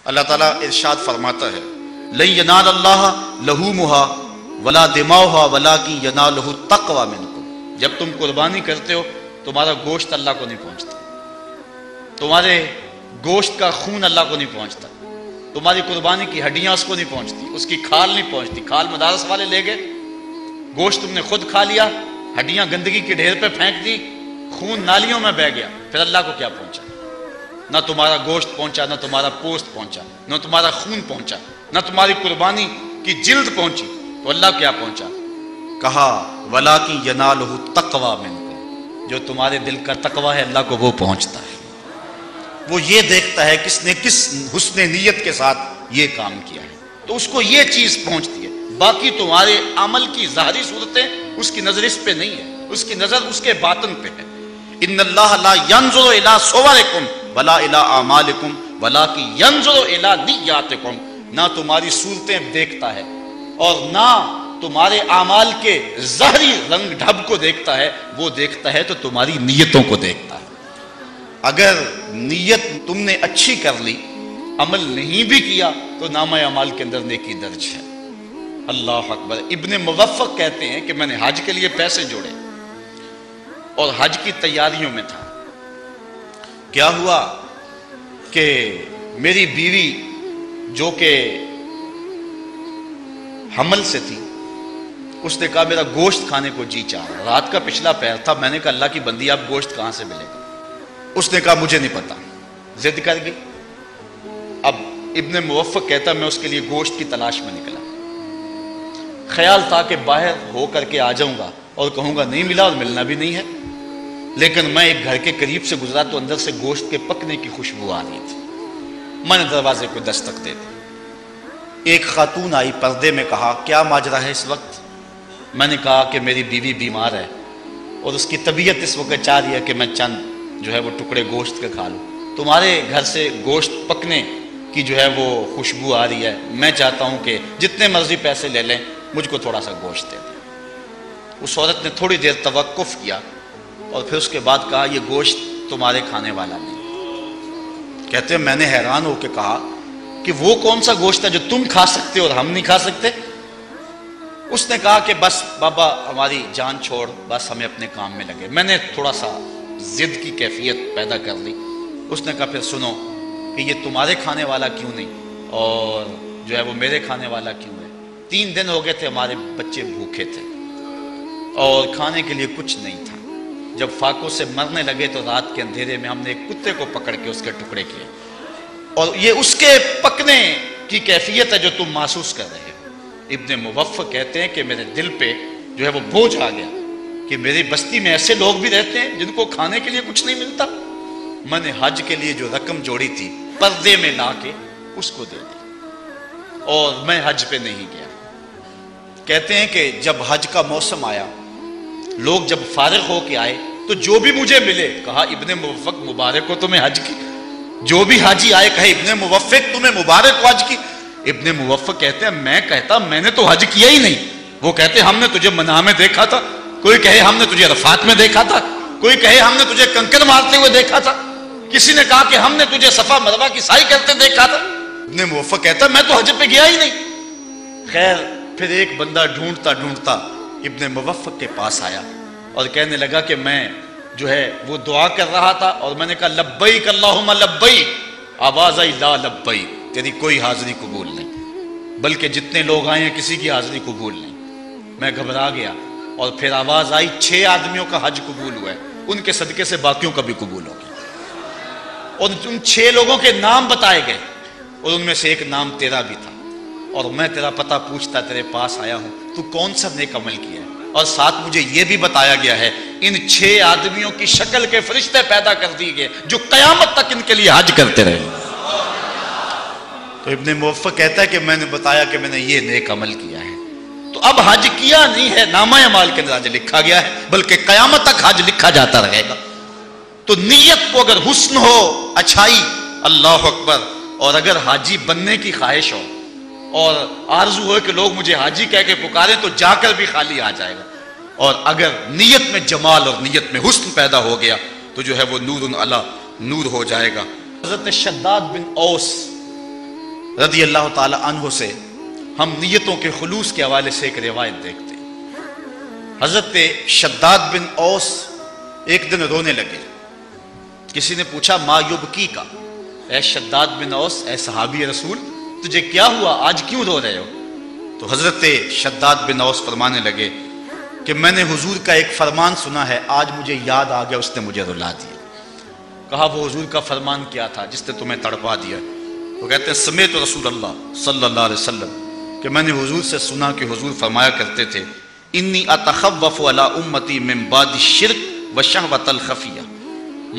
اللہ تعالیٰ ارشاد فرماتا ہے لن ینال اللہ لحومھا ولا دماؤھا ولکن ینالہ التقوی منکم، جب تم قربانی کرتے ہو تمہارا گوشت اللہ کو نہیں پہنچتا، تمہارے گوشت کا خون اللہ کو نہیں پہنچتا، تمہاری قربانی کی ہڈیاں اس کو نہیں پہنچتی، اس کی کھال نہیں پہنچتی، کھال مدارس والے لے گئے، گوشت تم نے خود کھا لیا، ہڈیاں گندگی کے ڈھیر پہ پھینک دی، خون نالیوں میں بہہ گیا، پھر اللہ کو کیا پہنچا؟ نہ تمہارا گوشت پہنچا، نہ تمہارا پوست پہنچا، نہ تمہارا خون پہنچا، نہ تمہاری قربانی کی جلد پہنچی، تو اللہ کیا پہنچا؟ کہا وَلَٰكِن يَنَالُهُ التَّقْوَىٰ مِنكُمْ، جو تمہارے دل کا تقویٰ ہے اللہ کو وہ پہنچتا ہے، وہ یہ دیکھتا ہے کس نے کس حسن نیت کے ساتھ یہ کام کیا ہے، تو اس کو یہ چیز پہنچتی ہے، باقی تمہارے عمل کی ظاہری صورتیں اس کی نظر اس پہ نہیں ہے، اس کی نظر اس کے باطن پہ ہے۔ ان اللہ لا ينظر الى صورکم ولا الى اعمالکم ولکن ينظر الى نیاتکم، نہ تمہاری صورتیں دیکھتا ہے اور نہ تمہارے اعمال کے ظاہری رنگ ڈھب کو دیکھتا ہے، وہ دیکھتا ہے تو تمہاری نیتوں کو دیکھتا ہے۔ اگر نیت تم نے اچھی کر لی، عمل نہیں بھی کیا، تو نامہ اعمال کے اندر نیکی درج ہے۔ اللہ اکبر۔ ابن موفق کہتے ہیں کہ میں نے حج کے لیے پیسے جوڑے اور حج کی تیاریوں میں تھا، کیا ہوا کہ میری بیوی جو کہ حمل سے تھی، اس نے کہا میرا گوشت کھانے کو جی چاہ رہا، رات کا پچھلا پہر تھا، میں نے کہا اللہ کی بندی آپ گوشت کہاں سے ملے گا؟ اس نے کہا مجھے نہیں پتا، ضد کر گئی۔ اب ابن موفق کہتا میں اس کے لیے گوشت کی تلاش میں نکلا، خیال تھا کہ باہر ہو کر کے آ جاؤں گا اور کہوں گا نہیں ملا اور ملنا بھی نہیں ہے، لیکن میں ایک گھر کے قریب سے گزرا تو اندر سے گوشت کے پکنے کی خوشبو آ رہی تھی، میں نے دروازے کو دستک دے دی، ایک خاتون آئی، پردے میں، کہا کیا ماجرا ہے اس وقت؟ میں نے کہا کہ میری بیوی بیمار ہے اور اس کی طبیعت اس وقت چاہ رہی ہے کہ میں چند جو ہے وہ ٹکڑے گوشت کے کھا لوں، تمہارے گھر سے گوشت پکنے کی جو ہے وہ خوشبو آ رہی ہے، میں چاہتا ہوں کہ جتنے مرضی پیسے لے لیں مجھ کو تھوڑا سا گوشت دے دیں۔ اس عورت نے تھوڑی دیر توقف کیا اور پھر اس کے بعد کہا یہ گوشت تمہارے کھانے والا نہیں۔ کہتے ہیں میں نے حیران ہو کے کہا کہ وہ کون سا گوشت ہے جو تم کھا سکتے اور ہم نہیں کھا سکتے؟ اس نے کہا کہ بس بابا ہماری جان چھوڑ، بس ہمیں اپنے کام میں لگے۔ میں نے تھوڑا سا ضد کی کیفیت پیدا کر لی۔ اس نے کہا پھر سنو کہ یہ تمہارے کھانے والا کیوں نہیں اور جو ہے وہ میرے کھانے والا کیوں ہے؟ 3 دن ہو گئے تھے، ہمارے بچے بھوکے تھے اور کھانے کے لیے کچھ نہیں تھا، جب فاقوں سے مرنے لگے تو رات کے اندھیرے میں ہم نے ایک کتے کو پکڑ کے اس کے ٹکڑے کیے، اور یہ اس کے پکنے کی کیفیت ہے جو تم محسوس کر رہے ہو۔ ابن موفق کہتے ہیں کہ میرے دل پہ جو ہے وہ بوجھ آ گیا کہ میری بستی میں ایسے لوگ بھی رہتے ہیں جن کو کھانے کے لیے کچھ نہیں ملتا۔ میں نے حج کے لیے جو رقم جوڑی تھی پردے میں لا کے اس کو دے دی اور میں حج پہ نہیں گیا۔ کہتے ہیں کہ جب حج کا موسم آیا، لوگ جب فارغ ہو کے آئے تو جو بھی مجھے ملے کہا ابن موفق مبارک ہو تمہیں حج کی، جو بھی حاجی آئے کہے ابن موفق تمہیں مبارک ہو حج کی۔ ابن موفق کہتے ہیں میں کہتا میں نے تو حج کیا ہی نہیں، وہ کہتے ہم نے تجھے منع میں دیکھا تھا، کوئی کہے ہم نے تجھے عرفات میں دیکھا تھا، کوئی کہے ہم نے تجھے کنکر مارتے ہوئے دیکھا تھا، کسی نے کہا کہ ہم نے تجھے صفا مروہ کی سعی کرتے دیکھا تھا۔ ابن موفق کہتا میں تو حج پہ گیا ہی نہیں۔ خیر پھر ایک بندہ ڈھونڈتا ڈھونڈتا ابن موفق کے پاس آیا اور کہنے لگا کہ میں جو ہے وہ دعا کر رہا تھا اور میں نے کہا لبیک اللہم لبیک، آواز آئی لا لبیک، تیری کوئی حاضری قبول نہیں، بلکہ جتنے لوگ آئے ہیں کسی کی حاضری قبول نہیں۔ میں گھبرا گیا اور پھر آواز آئی 6 آدمیوں کا حج قبول ہوا ہے، ان کے صدقے سے باقیوں کا بھی قبول ہو گیا، اور ان 6 لوگوں کے نام بتائے گئے اور ان میں سے ایک نام تیرا بھی تھا، اور میں تیرا پتہ پوچھتا تیرے پاس آیا ہوں تو کون سا نیک عمل کیا ہے، اور ساتھ مجھے یہ بھی بتایا گیا ہے ان 6 آدمیوں کی شکل کے فرشتے پیدا کر دیے گئے جو قیامت تک ان کے لیے حج کرتے رہے۔ تو ابن موفق کہتا ہے کہ میں نے بتایا کہ میں نے یہ نیک عمل کیا ہے، تو اب حج کیا نہیں ہے نامہ اعمال کے اندر حج لکھا گیا ہے، بلکہ قیامت تک حج لکھا جاتا رہے گا۔ تو نیت کو اگر حسن ہو، اچھائی، اللہ اکبر، اور اگر حاجی بننے کی خواہش ہو اور آرزو ہو کہ لوگ مجھے حاجی کہہ کے پکاریں تو جا کر بھی خالی آ جائے گا، اور اگر نیت میں جمال اور نیت میں حسن پیدا ہو گیا تو جو ہے وہ نور علی نور ہو جائے گا۔ حضرت شداد بن اوس رضی اللہ تعالی عنہ سے ہم نیتوں کے خلوص کے حوالے سے ایک روایت دیکھتے ہیں۔ حضرت شداد بن اوس ایک دن رونے لگے۔ کسی نے پوچھا ما یبکی کا، اے شداد بن اوس، اے صحابی رسول، تجھے کیا ہوا، آج کیوں رو رہے ہو؟ تو حضرت شداد بن اوس فرمانے لگے کہ میں نے حضور کا ایک فرمان سنا ہے، آج مجھے یاد آ گیا، اس نے مجھے رلا دیا۔ کہا وہ حضور کا فرمان کیا تھا جس نے تمہیں تڑپا دیا؟ وہ کہتے ہیں سمیت رسول اللہ صلی اللہ علیہ وسلم، کہ میں نے حضور سے سنا کہ حضور فرمایا کرتے تھے انی اتخوف علی امتی من بعد الشرک وشہوۃ الخفیہ،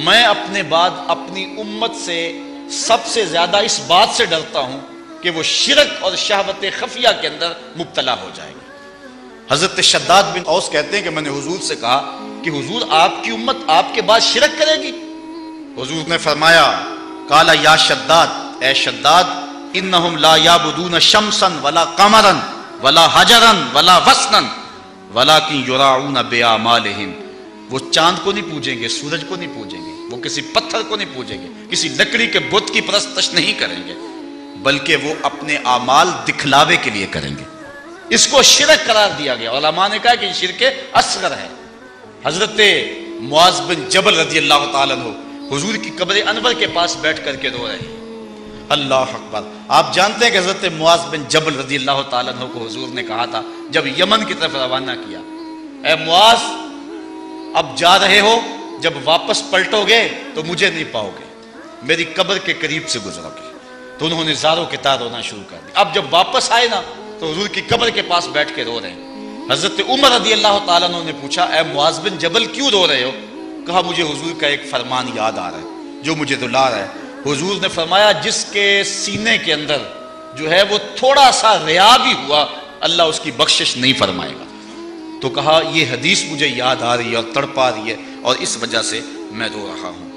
میں اپنے بعد اپنی امت سے سب سے زیادہ اس بات سے ڈرتا ہوں کہ وہ شرک اور شہوت خفیہ کے اندر مبتلا ہو جائے گی۔ حضرت شداد بن اوس کہتے ہیں کہ میں نے حضور سے کہا کہ حضور آپ کی امت آپ کے بعد شرک کرے گی؟ حضور نے فرمایا قال یا شداد، اے شداد، انہم لا یعبدون شمسا ولا قمرا ولا حجرا ولا وسنا ولکن یراعون باعمالہم، وہ چاند کو نہیں پوجیں گے، سورج کو نہیں پوجیں گے، وہ کسی پتھر کو نہیں پوجیں گے، کسی لکڑی کے بت کی پرستش نہیں کریں گے، بلکہ وہ اپنے اعمال دکھلاوے کے لیے کریں گے۔ اس کو شرک قرار دیا گیا، علماء نے کہا کہ یہ شرک اصغر ہے۔ حضرت معاذ بن جبل رضی اللہ تعالیٰ عنہ حضور کی قبر انور کے پاس بیٹھ کر کے رو رہے ہیں۔ اللہ اکبر! آپ جانتے ہیں کہ حضرت معاذ بن جبل رضی اللہ تعالیٰ عنہ کو حضور نے کہا تھا جب یمن کی طرف روانہ کیا، اے معاذ اب جا رہے ہو، جب واپس پلٹو گے تو مجھے نہیں پاؤ گے، میری قبر کے قریب سے گزرو گے۔ تو انہوں نے زاروں کے تار رونا شروع کر دیا۔ اب جب واپس آئے نا تو حضور کی قبر کے پاس بیٹھ کے رو رہے ہیں۔ حضرت عمر رضی اللہ تعالیٰ عنہ نے پوچھا اے معاذ بن جبل کیوں رو رہے ہو؟ کہا مجھے حضور کا ایک فرمان یاد آ رہا ہے جو مجھے رلا رہا ہے۔ حضور نے فرمایا جس کے سینے کے اندر جو ہے وہ تھوڑا سا ریا بھی ہوا، اللہ اس کی بخشش نہیں فرمائے گا۔ تو کہا یہ حدیث مجھے یاد آ رہی ہے اور تڑپا رہی ہے اور اس وجہ سے میں رو رہا ہوں۔